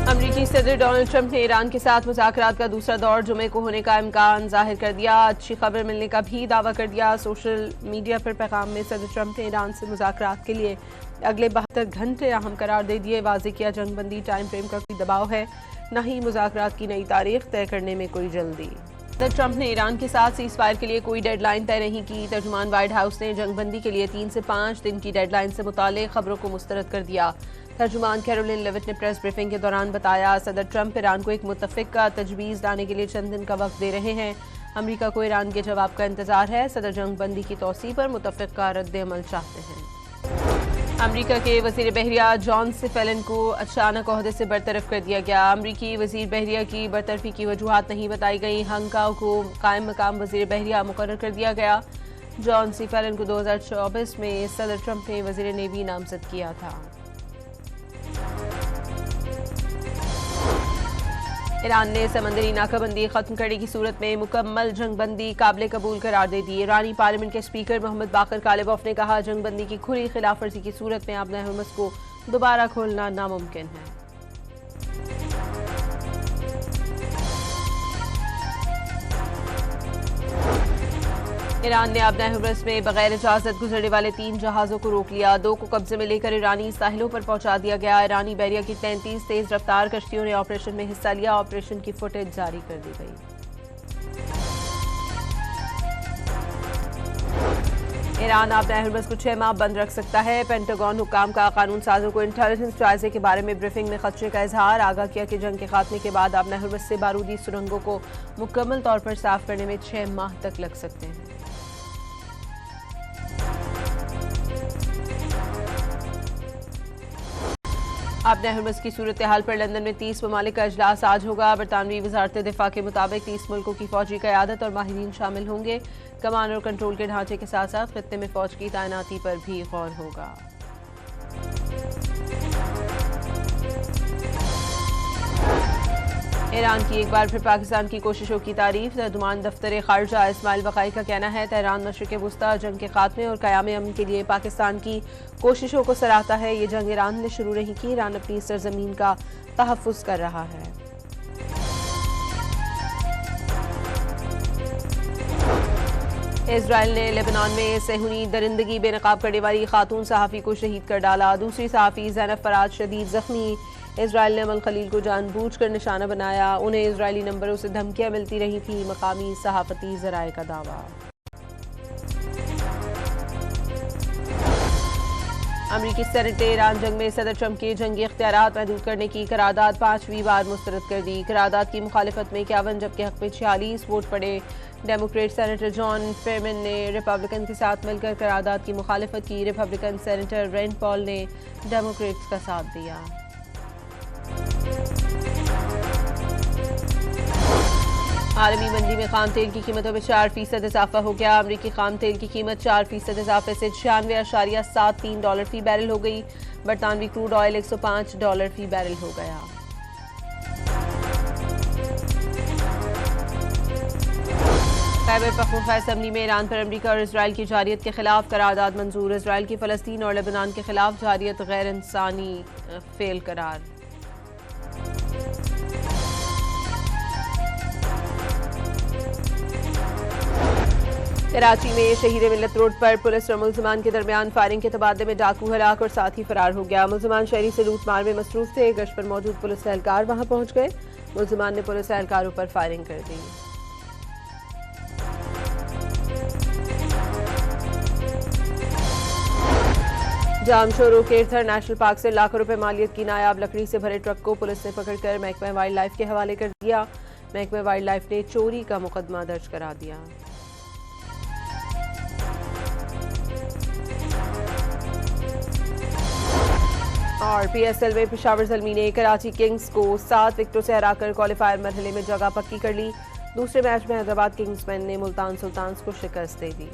अमरीकी सदर Donald Trump ने ईरान के साथ मुज़ाकरात का दूसरा दौर जुमे को होने का इम्कान जाहिर कर दिया। अच्छी खबर मिलने का भी दावा कर दिया। सोशल मीडिया पर पैगाम में सदर ट्रंप ने ईरान से मुज़ाकरात के लिए अगले 72 घंटे अहम करार दे दिए। वाज़ेह किया जंगबंदी टाइम फ्रेम का कोई दबाव है, न ही मुज़ाकरात की नई तारीख तय करने में कोई जल्दी। सदर ट्रंप ने ईरान के साथ सीज़ फायर के लिए कोई डेडलाइन तय नहीं की। तर्जुमान व्हाइट हाउस ने जंगबंदी के लिए 3 से 5 दिन की डेडलाइन से मुताल्लिक़ खबरों को मुस्तरद कर दिया। तर्जुमान कैरोलिन लेविट ने प्रेस ब्रीफिंग के दौरान बताया, सदर ट्रंप ईरान को एक मुत्तफ़िक़ का तजवीज़ लाने के लिए चंद दिन का वक्त दे रहे हैं। अमरीका को ईरान के जवाब का इंतजार है। सदर जंगबंदी की तौसीह पर मुत्तफ़िक़ का रद्द-ए-अमल चाहते हैं। अमरीका के वज़ीर बहरिया जॉन सिफेलिन को अचानक ओहदे से बरतरफ कर दिया गया। अमरीकी वज़ीर बहरिया की बरतरफी की वजूहात नहीं बताई गई। हंगकाओ को कायम मकाम वज़ीर बहरिया मुकर्रर कर दिया गया। जॉन सिफेलिन को 2024 में सदर ट्रंप ने वज़ीर नेवी नामज़द किया था। ईरान ने समंदरी नाकाबंदी खत्म करने की सूरत में मुकम्मल जंगबंदी काबिल कबूल करार दे दी। ईरानी पार्लियामेंट के स्पीकर मोहम्मद बाकर कालिबॉफ ने कहा, जंगबंदी की खुली खिलाफ वर्जी की सूरत में आबना हुर्मुज़ को दोबारा खोलना नामुमकिन है। ईरान ने आबना हुर्मुज़ में बगैर इजाजत गुजरने वाले 3 जहाज़ों को रोक लिया। 2 को कब्जे में लेकर ईरानी साहिलों पर पहुंचा दिया गया। ईरानी बहरिया की 33 तेज रफ्तार कश्तियों ने ऑपरेशन में हिस्सा लिया। ऑपरेशन की फुटेज जारी कर दी गई। ईरान आबना हुर्मुज़ को 6 माह बंद रख सकता है। पेंटागन हुक्काम का कानून साजों को इंटेलिजेंस जायजे के बारे में ब्रीफिंग में खदशे का इजहार। आगाह किया कि जंग के खात्मे के बाद आबना हुर्मुज़ से बारूदी सुरंगों को मुकम्मल तौर पर साफ करने में 6 माह तक लग सकते हैं। आबना हुर्मुज़ की सूरत हाल पर लंदन में 30 ममालिक का इजलास आज होगा। बरतानवी वजारत दिफा के मुताबिक 30 मुल्कों की फौजी क़यादत और माहिरीन शामिल होंगे। कमान और कंट्रोल के ढांचे के साथ साथ खित्ते में फौज की तैनाती पर भी गौर होगा। ईरान की एक बार फिर पाकिस्तान की कोशिशों की तारीफ। तर्जुमान दफ्तर खारजा इस्माइल वक़ाई का कहना है, तेहरान मशरिक़ वुस्ता जंग के खात्मे और क़याम अमन के लिए पाकिस्तान की कोशिशों को सराहता है। ये जंग ईरान ने शुरू नहीं की, ईरान अपनी सरजमीन का तहफ़्फ़ुज़ कर रहा है। इजराइल ने लेबनान में सेहूनी दरिंदगी बेनकाब करने वाली खातून सहाफ़ी को शहीद कर डाला। दूसरी सहाफ़ी ज़ैनब फराज शदीद ज़ख्मी। इजराइल ने अमल खलील को जानबूझकर निशाना बनाया। उन्हें इजरायली नंबरों से धमकियां मिलती रही थी। मकामी सहाफ़ती ज़राए का दावा। अमरीकी सेनेट ने ईरान जंग में सदर ट्रंप के जंगी इख्तियारात महदूद करने की करारदाद 5वीं बार मुस्तरद कर दी। करारदाद की मुखालिफत में 51 जबकि हक में 46 वोट पड़े। डेमोक्रेट सेनेटर जॉन फेरमैन ने रिपब्लिकन के साथ मिलकर करारदाद की मुखालिफत की। रिपब्लिकन सेनेटर रेंड पॉल ने डेमोक्रेट्स का साथ दिया। आलमी मंडी में खाम तेल की कीमतों में 4% इजाफा हो गया। अमरीकी खाम तेल की कीमत 4% इजाफे से $96.73 फी बैरल हो गई। बरतानवी क्रूड ऑयल $105 फी बैरल हो गया। खैबर पख्तूनख्वा असम्बली में ईरान पर अमरीका और इजराइल की जारियत के खिलाफ करारदाद मंजूर। इजराइल की फ़लस्तीन और लेबनान के खिलाफ जारियत गैर इंसानी फेल करार। कराची में शहीद मिल्लत रोड पर पुलिस और मुल्ज़िमान के दरमियान फायरिंग के तबादले में डाकू हलाक और साथ ही फरार हो गया। मुल्ज़िमान शहरी से लूटमार में मसरूफ थे। गश्त पर मौजूद पुलिस एहलकार वहां पहुंच गए। मुल्ज़िमान ने पुलिस एहलकारों पर फायरिंग कर दी। जामशोरो केरथर नेशनल पार्क से लाखों रुपए मालियत की नायाब लकड़ी से भरे ट्रक को पुलिस ने पकड़कर महकमा वाइल्ड लाइफ के हवाले कर दिया। महकमा वाइल्ड लाइफ ने चोरी का मुकदमा दर्ज करा दिया। और PSL में पेशावर ज़ल्मी ने कराची किंग्स को 7 विकेटों से हराकर क्वालिफायर मरहले में जगह पक्की कर ली। दूसरे मैच में हैदराबाद किंग्समैन ने मुल्तान सुल्तान्स को शिकस्त दे दी।